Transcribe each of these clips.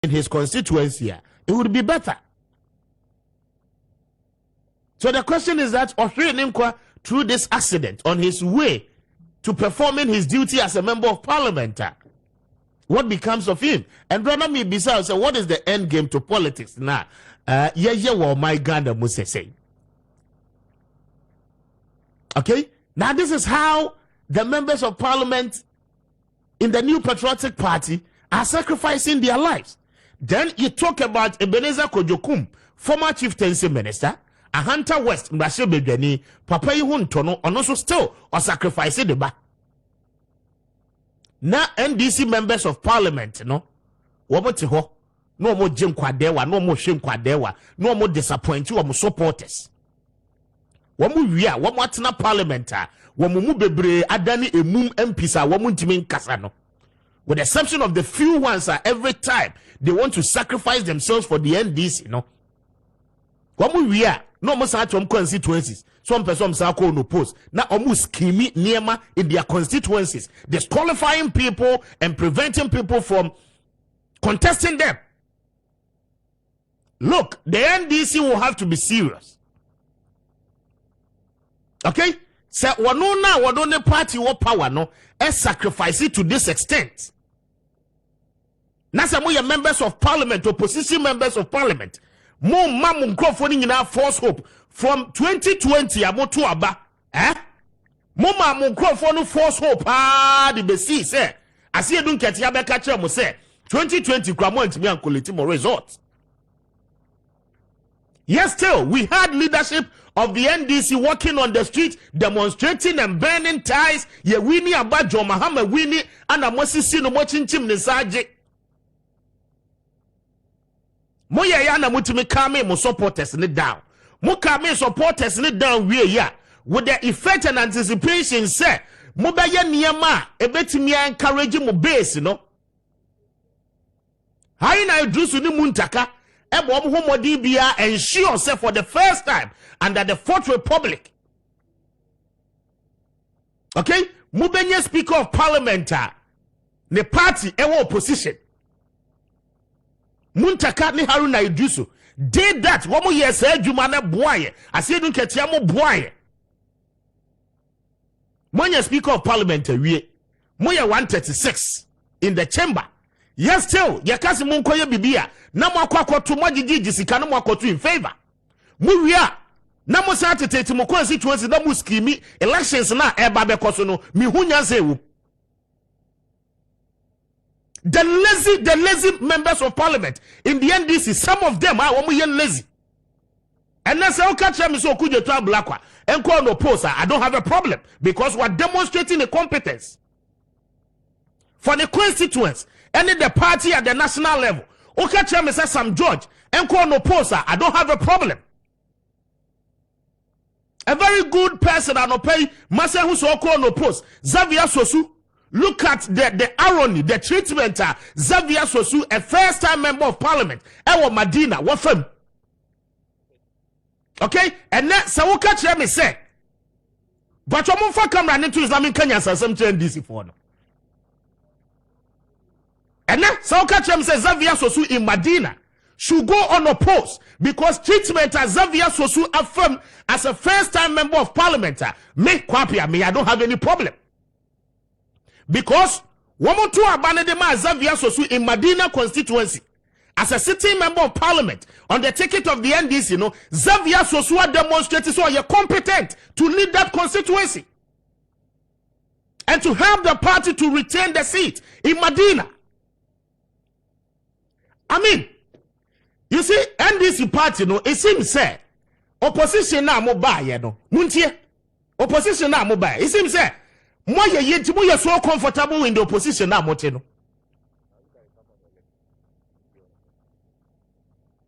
in his constituency, it would be better. So the question is that Oshirinimkwa, through this accident on his way to performing his duty as a member of parliament, what becomes of him? And brother me beside say, what is the end game to politics now? Well, my God, must say. Okay, now this is how the members of parliament in the New Patriotic Party are sacrificing their lives. Then you talk about Ebenezer Kojokum, former chieftaincy minister, a Hunter West, Mbashe Bedeni, Papa Yihun Tono, and also still or sacrificing the back. Now NDC members of parliament, no, Wabatiho, no more Jim Kwadewa, no more Shim Kwadewa, no more disappointing or more supporters. Wamu wia, wamu atina parliamenta, wamu bebre adani emum MPs wamu ntimin kasano. With the exception of the few ones every time they want to sacrifice themselves for the NDC, no. Wamu wia, no mo sa atom constituencies. Some person say ko no post. Na omu scheme niema in their constituencies, disqualifying people and preventing people from contesting them. Look, the NDC will have to be serious. Okay? So wadone party or power no sacrifice it to this extent. Now some of your members of parliament, opposition members of parliament, more mamun crowdfunding in our false hope from 2020 to aba. More mamun crowdfunding false hope. The besi say. I see you don't get yabe catcher mo say 2020 cramo me and collective results. Yes, still, we had leadership of the NDC walking on the street, demonstrating and burning ties. Ye wini about John Mahama wini and a Mosisi no watching chim nesaje. Moya yana mutimi kame mo supporters ni down. Mo kame supporters ni down we ya. With the effect and anticipation say, mo ba ye niyama ebetimi encourage mo base no. Hayi na idrusu ni muntaka. Ensure say for the first time under the Fourth Republic. Okay? Mubenye Speaker of Parliament, the party ewo opposition. Muntaka ni Haruna Idusu did that. Wamu yes jumana boye. Asiyedun ketiamo boye. Monya Speaker of Parliament we. Moya 136 in the chamber. Yes, still, yakasi munkoye bibia. Namo kwa to majiji sikano mwakotu in favor. Muwia. Namo sa atete mo constituency na muskimi elections na eba bekoso no mihunya zewu. The lazy members of parliament in the NDC, some of them are lazy. And that's how catch me so could you try blackwa and call no poster. I don't have a problem because we're demonstrating the competence for the constituents and the party at the national level. Okay, Chairman says Sam George and call no poster. I don't have a problem. A very good person I don't pay Masa who so call no post. Xavier Sosu. Look at the irony, the treatment. Xavier Sosu, a first-time member of parliament. Ewa Madina, what from? Okay, and then so catch me say. But you move for camera into Islamic Kenya some NDC for no. And then so catch me say Xavier Sosu in Madina should go unopposed because treatment as Xavier Sosu affirmed as a first-time member of parliament. Me kwapia me, I don't have any problem. Because woman to abandon the man Xavier Sosu in Madina constituency as a sitting member of parliament on the ticket of the NDC, you know, Xavier Sosu demonstrated so you're competent to lead that constituency and to help the party to retain the seat in Madina. I mean, you see, NDC party, no, it seems say opposition now mobile, you know, muntie opposition now mobile. It seems say more you so comfortable in the opposition now, Moteno.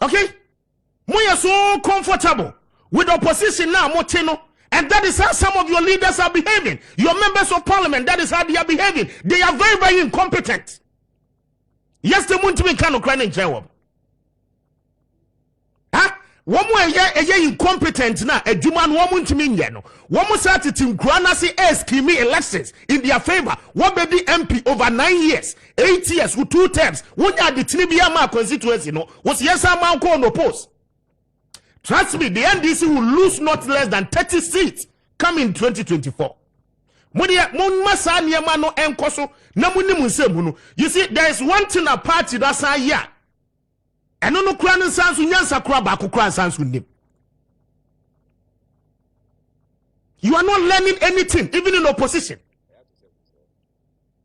Okay? More you so comfortable with the opposition now, Moteno. And that is how some of your leaders are behaving. Your members of parliament, that is how they are behaving. They are very, very incompetent. Yes, they want to be kind of crying in jail. Huh? woman eye incompetent na adwuma no woman ntimi nye no woman start tinkura na say scheme elections in their favor what be the MP over 9 years 8 years with 2 terms wonya the tinibia ma constituency no was yes man ko no post. Trust me, the NDC will lose not less than 30 seats come in 2024. You see, there is one thing a party that's a year. And no crown sans unyansa baku crown sans unim. You are not learning anything, even in opposition.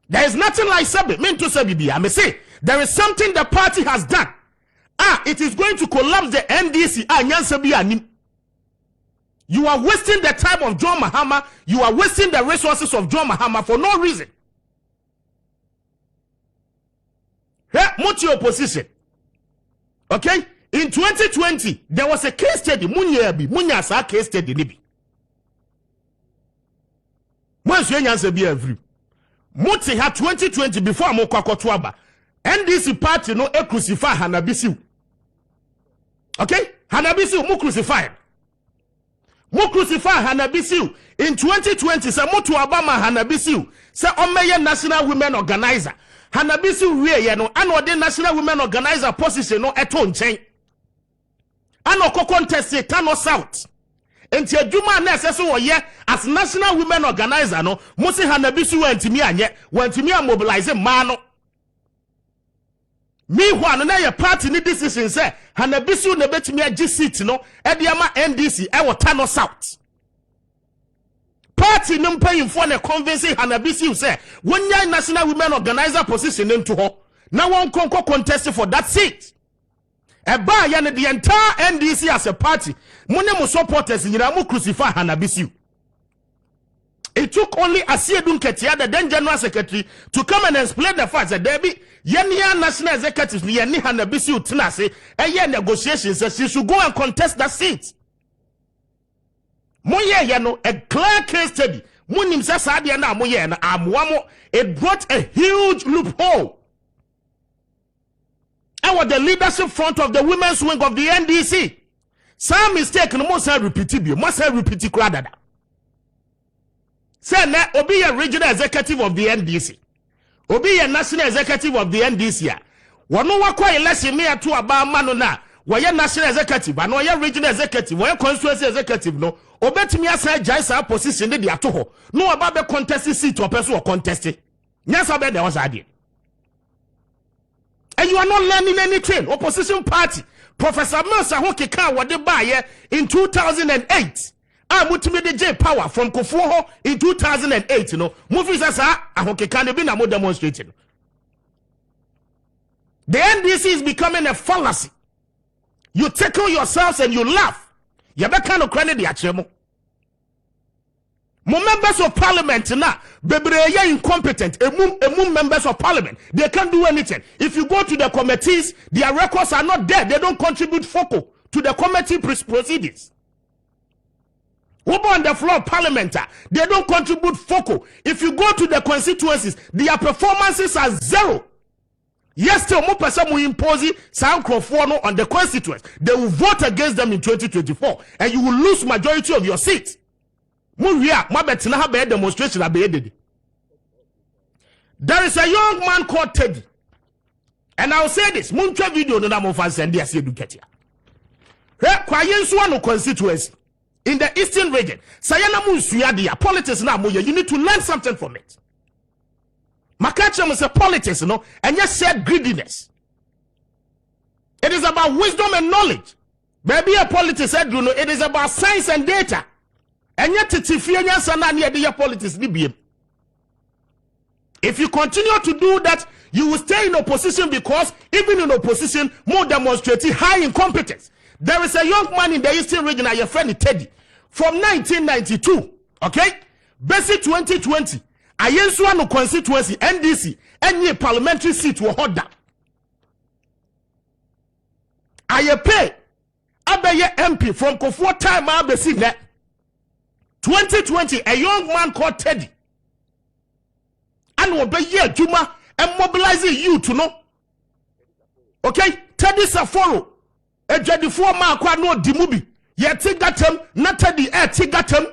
There is nothing like Sabi. Meant to Sabi, I may say, there is something the party has done. It is going to collapse the NDC. You are wasting the time of John Mahama. You are wasting the resources of John Mahama for no reason. Much opposition. Okay? In 2020, there was a case study. Munya case study. Muti had 2020 before Mokwakotuaba. NDC party no crucify Hanabisiu. Okay? Hanabisiu mu crucify. Mu crucify Hanabisiu. In 2020, say Mutu Obama Hanabisiu. Say Omeye National Women Organizer. Hanabisiu we no ano de National Women Organizer position no eto nchen. Ano ko contest Kano South. Enti adwuma na seso wo ye as National Women Organizer no musi Hanabisiu wantimi anye wantimi mobilize ma no. Meanwhile, na your party ni decision say Hanabisiu na betimi agi seat no e de ama NDC e wota no South. Party no mpayimfo na convince Hanabisiu say wonya National Women Organizer position into ho na won konko contest for that seat. Eba ya ne the entire NDC as a party mune mo supporters nyina mo crucify Hanabisiu. It took only Asiedun Ketia, the then General Secretary, to come and explain the fact that there be Yenia National Executives, Yeni Hanabisiu Tinase, a year negotiations that she should go and contest that seat. Moye Yano, a clear case study. Munim Sasadiana Moye and Amwamo, it brought a huge loophole. I was the leadership front of the women's wing of the NDC. Some mistake, no must have repeated, must have repeated rather. Say na obi a regional executive of the NDC. Obi a national executive of the NDC. Wano wakwa election me atu aba mano na woye national executive and woye regional executive, woye constituency executive no. Obetimi asa jaisa position de ato ho. No aba be contest seat or person or contest. Nyasa be there was idea. And you are not learning anything. Opposition party. Professor Mercer Hokeka wade baye in 2008. Mutimi de J power from Kofuho in 2008, you know. Movies as Hokeka be na mo demonstrating. The NDC is becoming a fallacy. You tickle yourselves and you laugh. You be kind of credit the achemo. Mo members of parliament na bebreye incompetent. Emu members of parliament, they can't do anything. If you go to the committees, their records are not there. They don't contribute focal to the committee proceedings. Who on the floor of parliament, they don't contribute focal. If you go to the constituencies, their performances are zero. Yes, still more person will impose sound conform on the constituents. They will vote against them in 2024, and you will lose majority of your seats. Demonstration. There is a young man called Teddy, and I'll say this: Muncha video no namo fans and they say do get here. Constituency. In the eastern region, politics now, you need to learn something from it. Makacham is a politics, you know, and just said greediness. It is about wisdom and knowledge. Maybe a politics said, you know, it is about science and data. And yet, if you continue to do that, you will stay in opposition because even in opposition, more demonstrating high incompetence. There is a young man in the eastern region, your friend Teddy, from 1992, okay? Basic 2020, Ayensuano constituency, NDC, any parliamentary seat will hold that. I pay Abaye MP from Kofor time Abesi that 2020, a young man called Teddy, and will be here Juma and mobilizing you to know. Okay? Teddy Saforo. Ejadifo ma kwa no dimubi. Ye tigatem, natadi tigatem.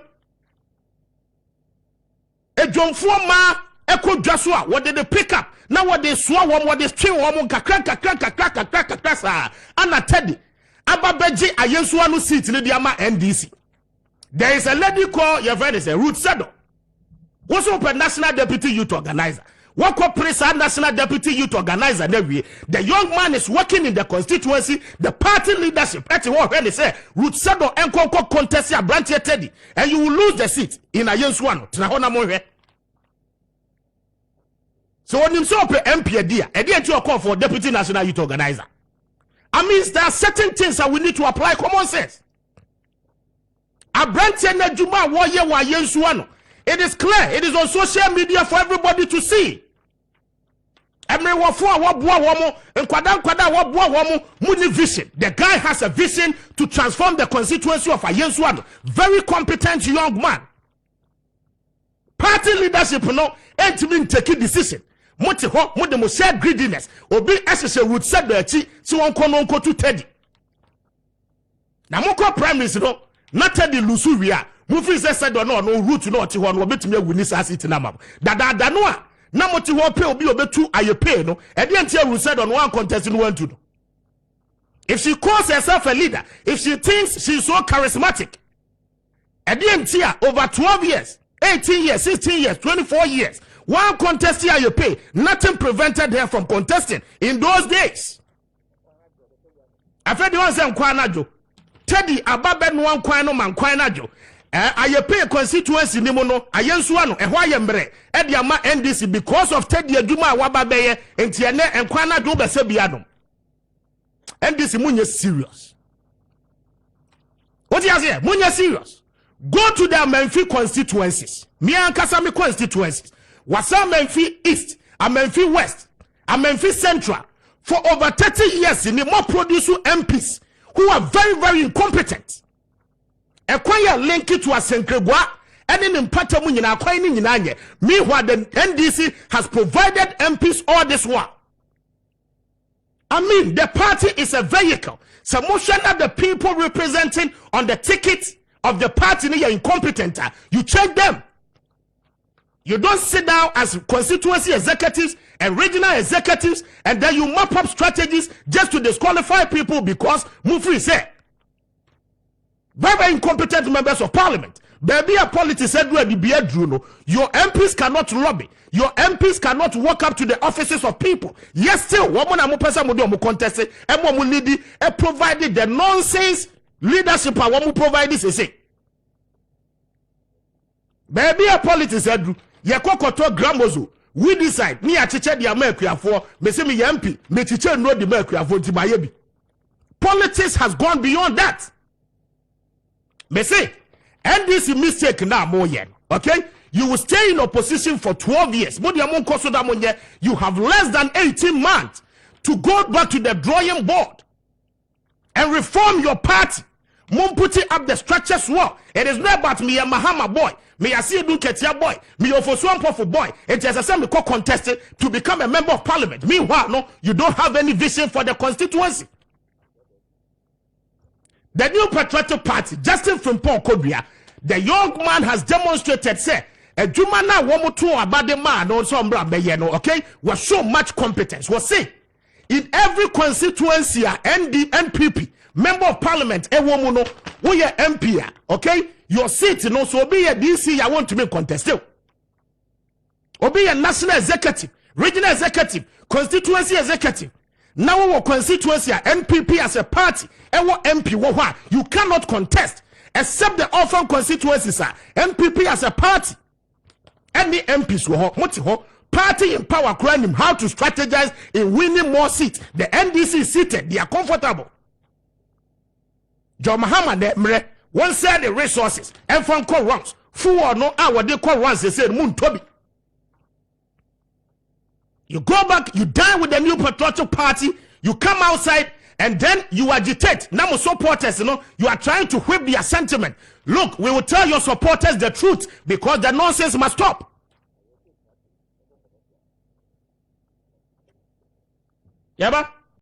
Ejomfo ma eko dwaswa what did they pick up? Now what they swa what they string woman kakra sa ana teddy. Ababeji ayensuanu seat ni diama NDC. There is a lady called your friend is a Ruth Sedo. What's open National Deputy Youth Organizer? What corporate National Deputy Youth Organizer? The young man is working in the constituency, the party leadership. That's what when they say Ruth Sedo enko contest ya branch Teddy, and you will lose the seat in ayensuanu. Tinahona mohe. So when you saw MP idea to call for Deputy National Youth Organizer. I mean, there are certain things that we need to apply common sense. It is clear. It is on social media for everybody to see. The guy has a vision to transform the constituency of Ayensuano. Very competent young man. Party leadership, ain't been taking decision. Moti ho mo de mo share greediness obi SH0TS si won kono to Teddy na mo ko premise no na Teddy lusu wi a mo fi said no root no oti ho no obetumi aguni sa city na map dada no a na moti ho pe obi obetu ayepe no e de antia Ruth said on one contest no want to. If she calls herself a leader, if she thinks she's so charismatic, e de antia over 12 years, 18 years, 16 years, 24 years, one contest here you pay, nothing prevented her from contesting in those days. I fed the one saying Kwanajo, Teddy Ababen one Kwano man Kwanajo. I pay constituency Nimono, Ayensuano, and Wayembre, Ediama NDC because of Teddy Aduma Wababeye and Tiane and Kwanajo Besebiano. NDC Munya serious. What do you say? Munya serious. Go to their Memphis constituencies. Me and Kasami constituencies. Wasa Memphis East, a Memphis West, a Memphis Central. For over 30 years, in the more produce MPs who are very, very incompetent. Acquire link to a Senkregwa, and in Patamu in acquiring in Anye. Meanwhile, the NDC has provided MPs all this while. I mean, the party is a vehicle. So motion that the people representing on the ticket of the party are incompetent. You check them. You don't sit down as constituency executives and regional executives and then you mop up strategies just to disqualify people because Mufri said very, very incompetent members of parliament. Baby, a politics said your MPs cannot lobby. Your MPs cannot walk up to the offices of people. Yes, still, woman and person would contest it and one will need provided the nonsense leadership and one will provide this. Baby, a politics said Yakokoto Gramozo, we decide. Me a teacher the America for me say me MP, me teacher no the America for Timayebi. Politics has gone beyond that. Me say, and this mistake now more yen. Okay? You will stay in opposition for 12 years. You have less than 18 months to go back to the drawing board and reform your party. Mom put it up the structures well. It is not about me a Mahama boy. Me a see do Ketia boy. Me of Swamp boy. It is a same contested to become a member of parliament. Meanwhile, no, you don't have any vision for the constituency. The new patriotic party, Justin Frimpong Kodria, the young man has demonstrated, say, a Jumana womutu about the man also okay, was so much competence. Was say in every constituency, NPP, member of parliament, a woman, we are MP, okay, your seat, you know, so be a DC, I want to be contested. Or be a national executive, regional executive, constituency executive. Now our constituency, NPP as a party, and what MP, you cannot contest, except the orphan constituencies, NPP as a party. And the MPs were party in power crime how to strategize in winning more seats. The NDC is seated, they are comfortable. John Mahama Mre, one said the resources, and from call runs, full or no hour they call runs, they said Moon Toby. You go back, you dine with the new patriotic party, you come outside, and then you agitate. Now, supporters, you know, you are trying to whip their sentiment. Look, we will tell your supporters the truth because the nonsense must stop. Yeah,